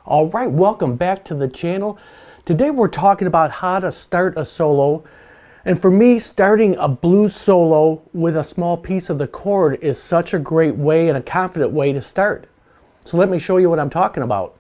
All right, welcome back to the channel. Today we're talking about how to start a solo. And for me, starting a blues solo with a small piece of the chord is such a great way and a confident way to start. So let me show you what I'm talking about.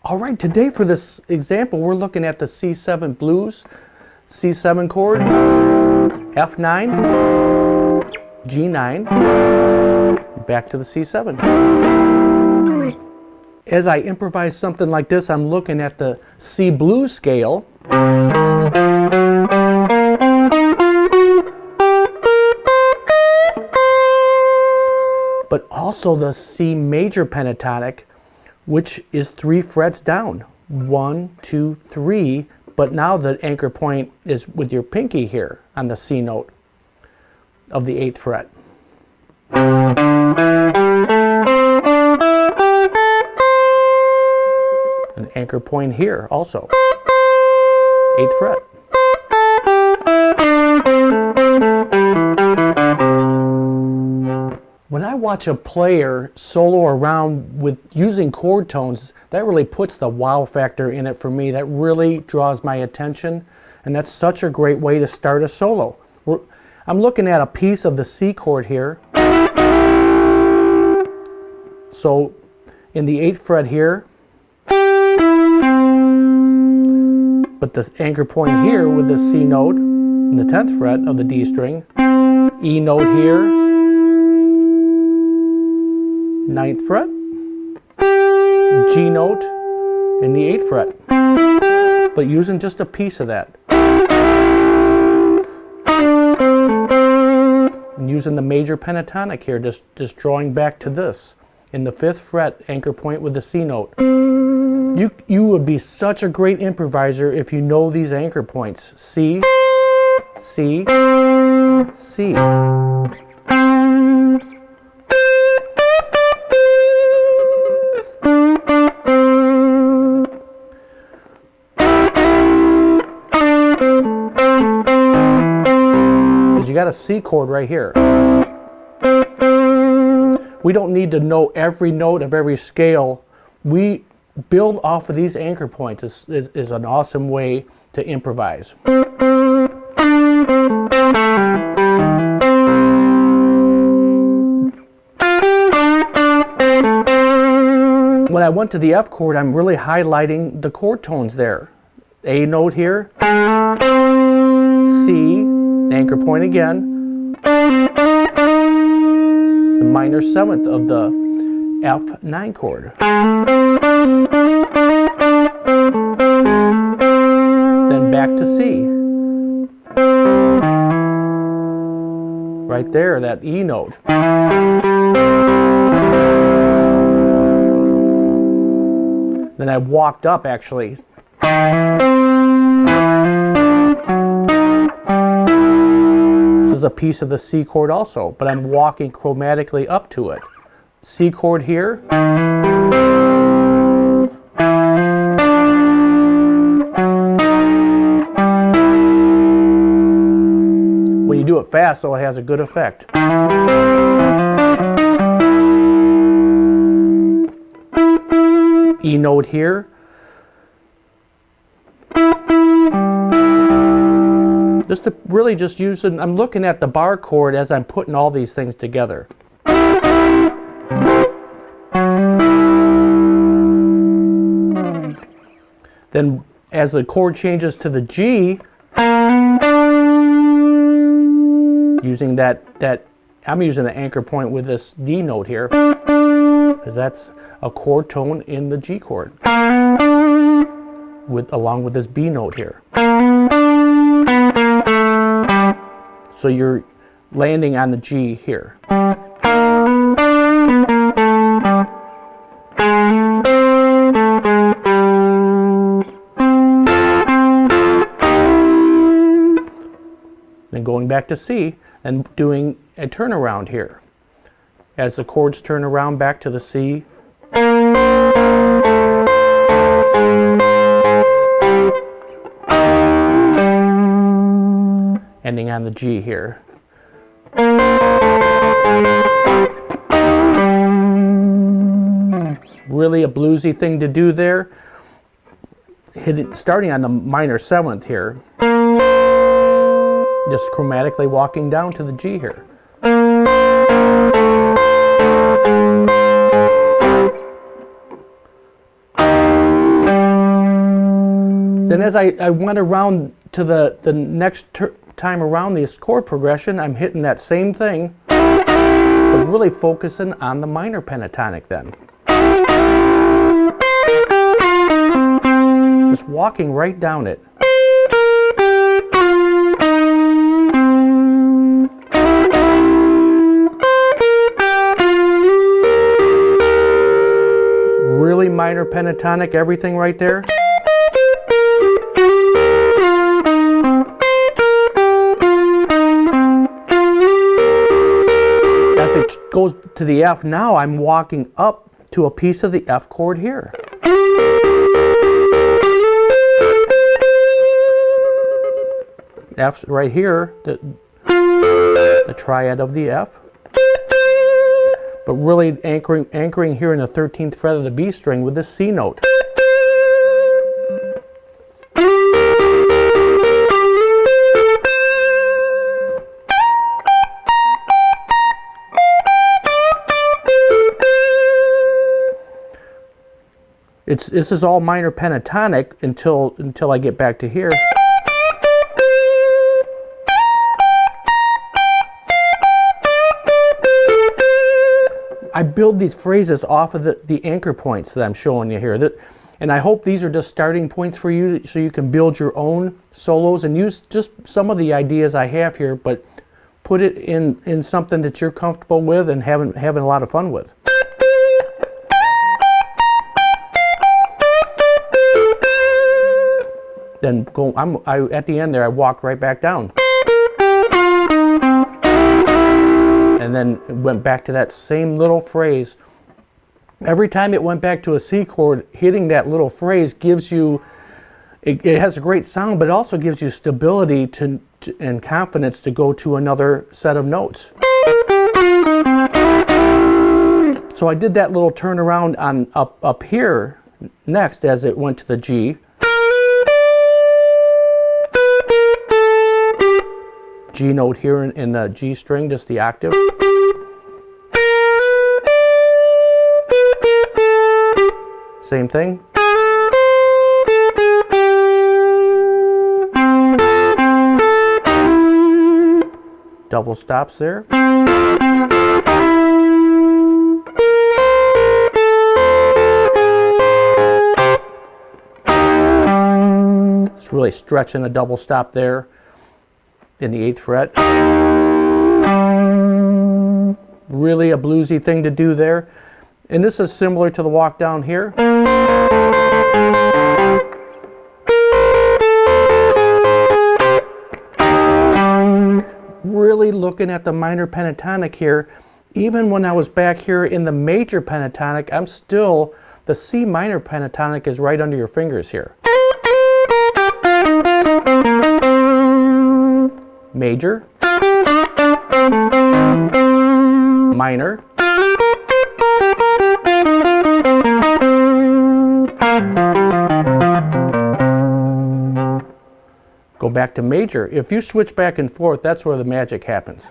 All right, today for this example, we're looking at the C7 blues, C7 chord, F9, G9, back to the C7. As I improvise something like this, I'm looking at the C blues scale. But also the C major pentatonic, which is 3 frets down. 1, 2, 3, but now the anchor point is with your pinky here on the C note of the 8th fret. An anchor point here also, 8th fret. When I watch a player solo around with using chord tones, that really puts the wow factor in it for me. That really draws my attention, and that's such a great way to start a solo. I'm looking at a piece of the C chord here. So in the 8th fret here, but the anchor point here with the C note in the 10th fret of the D string, E note here, 9th fret, G note in the 8th fret, but using just a piece of that. And using the major pentatonic here, just drawing back to this in the 5th fret anchor point with the C note. You would be such a great improviser if you know these anchor points. C, C, C. You got a C chord right here. We don't need to know every note of every scale. We build off of these anchor points is an awesome way to improvise. When I went to the F chord, I'm really highlighting the chord tones there. A note here, C, anchor point again. It's a minor 7th of the F9 chord. Then back to C. Right there, that E note. Then I walked up actually. A piece of the C chord also, but I'm walking chromatically up to it. C chord here. When you do it fast, though, it has a good effect. E note here. Just to really just using, I'm looking at the bar chord as I'm putting all these things together. Then as the chord changes to the G, using I'm using the anchor point with this D note here, because that's a chord tone in the G chord, along with this B note here. So you're landing on the G here. Then going back to C and doing a turnaround here. As the chords turn around back to the C. Ending on the G here. Really a bluesy thing to do there. Starting on the minor 7th here. Just chromatically walking down to the G here. Then as I went around to the next time around this chord progression, I'm hitting that same thing, but really focusing on the minor pentatonic then. Just walking right down it. Really minor pentatonic, everything right there. As it goes to the F, now I'm walking up to a piece of the F chord here. F's right here, the triad of the F. But really anchoring here in the 13th fret of the B string with this C note. This is all minor pentatonic until I get back to here. I build these phrases off of the anchor points that I'm showing you here. And I hope these are just starting points for you so you can build your own solos and use just some of the ideas I have here, but put it in something that you're comfortable with and having a lot of fun with. Then at the end there, I walked right back down. And then it went back to that same little phrase. Every time it went back to a C chord, hitting that little phrase gives you, it has a great sound, but it also gives you stability and confidence to go to another set of notes. So I did that little turnaround on up here next as it went to the G. G note here in the G string, just the octave. Same thing. Double stops there. It's really stretching a double stop there in the 8th fret. Really a bluesy thing to do there. And this is similar to the walk down here. Really looking at the minor pentatonic here. Even when I was back here in the major pentatonic, the C minor pentatonic is right under your fingers here. Major, minor, go back to major. If you switch back and forth, that's where the magic happens.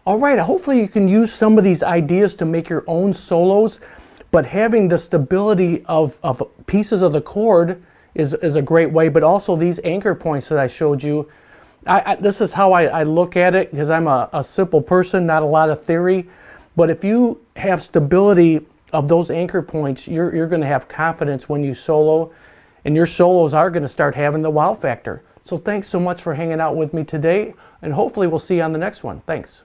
All right, hopefully you can use some of these ideas to make your own solos, but having the stability of pieces of the chord is a great way, but also these anchor points that I showed you. This is how I look at it, because I'm a simple person, not a lot of theory, but if you have stability of those anchor points, you're going to have confidence when you solo, and your solos are going to start having the wow factor. So thanks so much for hanging out with me today, and hopefully we'll see you on the next one. Thanks.